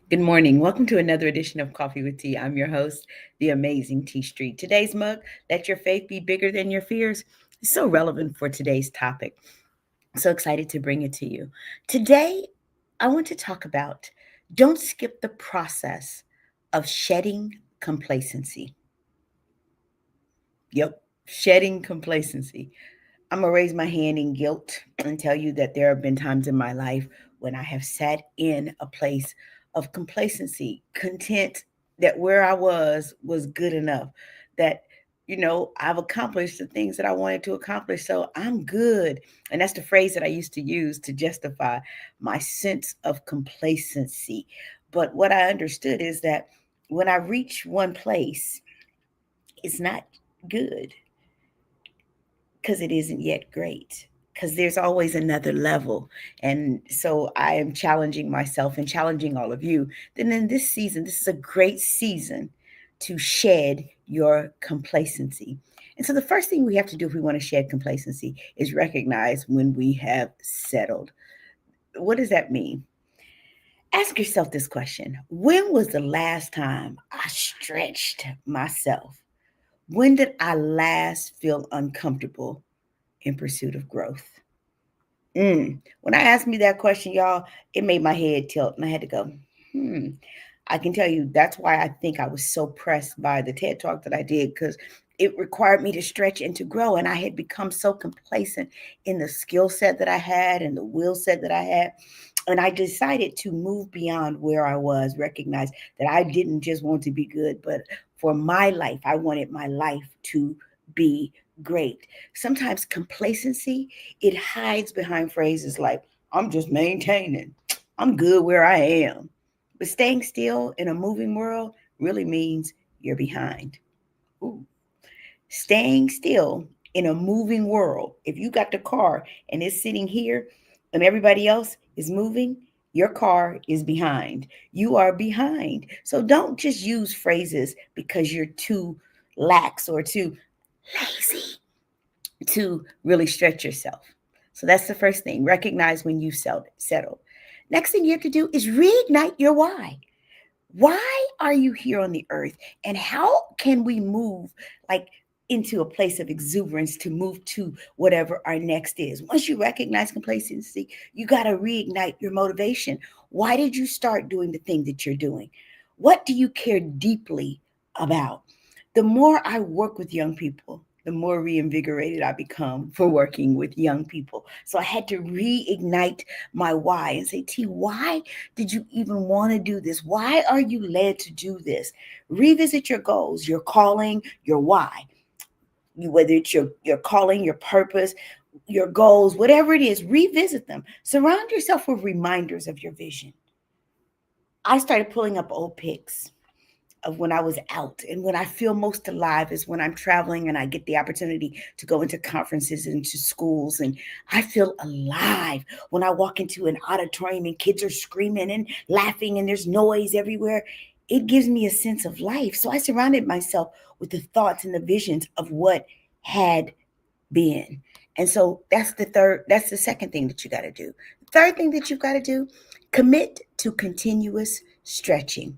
Good morning. Welcome to another edition of Coffee with Tea. I'm your host, the amazing Tea Street. Today's mug, let your faith be bigger than your fears, is so relevant for today's topic. So excited to bring it to you. Today, I want to talk about don't skip the process of shedding complacency. Yep, shedding complacency. I'm going to raise my hand in guilt and tell you that there have been times in my life when I have sat in a place of complacency, content that where I was good enough, that, I've accomplished the things that I wanted to accomplish. So I'm good. And that's the phrase that I used to use to justify my sense of complacency. But what I understood is that when I reach one place, it's not good because it isn't yet great, because there's always another level. And so I am challenging myself and challenging all of you. Then in this season, this is a great season to shed your complacency. And so the first thing we have to do if we want to shed complacency is recognize when we have settled. What does that mean? Ask yourself this question: when was the last time I stretched myself? When did I last feel uncomfortable in pursuit of growth? When I asked me that question, y'all, it made my head tilt, and I had to go, hmm. I can tell you that's why I think I was so pressed by the TED Talk that I did, because it required me to stretch and to grow. And I had become so complacent in the skill set that I had and the will set that I had. And I decided to move beyond where I was, recognize that I didn't just want to be good, but for my life, I wanted my life to be great. Sometimes complacency, it hides behind phrases like, I'm just maintaining, I'm good where I am. But staying still in a moving world really means you're behind. Ooh. Staying still in a moving world, if you got the car and it's sitting here and everybody else is moving, your car is behind. You are behind. So don't just use phrases because you're too lax or too lazy to really stretch yourself. So that's the first thing. Recognize when you've settled. Next thing you have to do is reignite your why. Why are you here on the earth? And how can we move like into a place of exuberance to move to whatever our next is? Once you recognize complacency, you got to reignite your motivation. Why did you start doing the thing that you're doing? What do you care deeply about? The more I work with young people, the more reinvigorated I become for working with young people. So I had to reignite my why and say, T, why did you even want to do this? Why are you led to do this? Revisit your goals, your calling, your why. Whether it's your calling, your purpose, your goals, whatever it is, revisit them. Surround yourself with reminders of your vision. I started pulling up old pics of when I was out. And when I feel most alive is when I'm traveling and I get the opportunity to go into conferences and to schools. And I feel alive when I walk into an auditorium and kids are screaming and laughing and there's noise everywhere. It gives me a sense of life. So I surrounded myself with the thoughts and the visions of what had been. And so that's the second thing that you got to do. Third thing that you've got to do, commit to continuous stretching.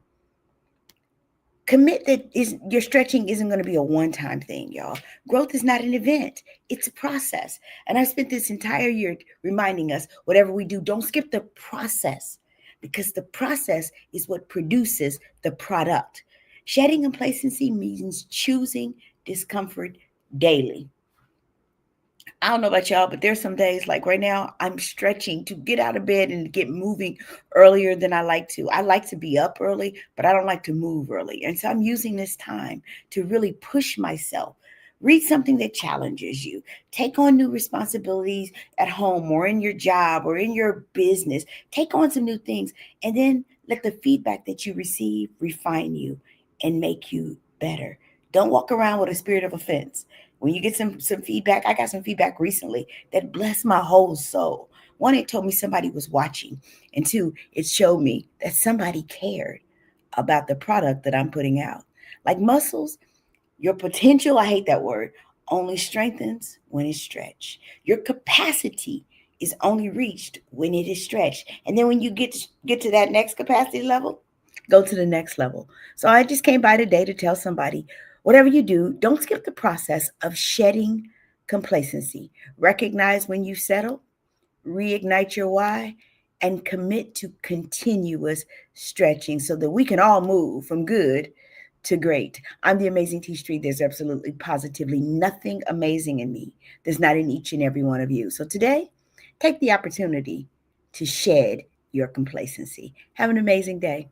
Commit that is your stretching isn't going to be a one-time thing, y'all. Growth is not an event, it's a process. And I spent this entire year reminding us, whatever we do, don't skip the process, because the process is what produces the product. Shedding complacency means choosing discomfort daily. I don't know about y'all, but there's some days like right now, I'm stretching to get out of bed and get moving earlier than I like to. I like to be up early, but I don't like to move early. And so I'm using this time to really push myself. Read something that challenges you. Take on new responsibilities at home or in your job or in your business. Take on some new things, and then let the feedback that you receive refine you and make you better. Don't walk around with a spirit of offense. When you get some feedback, I got some feedback recently that blessed my whole soul. One, it told me somebody was watching, and two, it showed me that somebody cared about the product that I'm putting out. Like muscles, your potential, I hate that word, only strengthens when it's stretched. Your capacity is only reached when it is stretched. And then when you get to that next capacity level, Go to the next level. So I just came by today to tell somebody, whatever you do, don't skip the process of shedding complacency. Recognize when you settle, reignite your why, and commit to continuous stretching so that we can all move from good to great. I'm the amazing T Street. There's absolutely positively nothing amazing in me. There's not in each and every one of you. So today, take the opportunity to shed your complacency. Have an amazing day.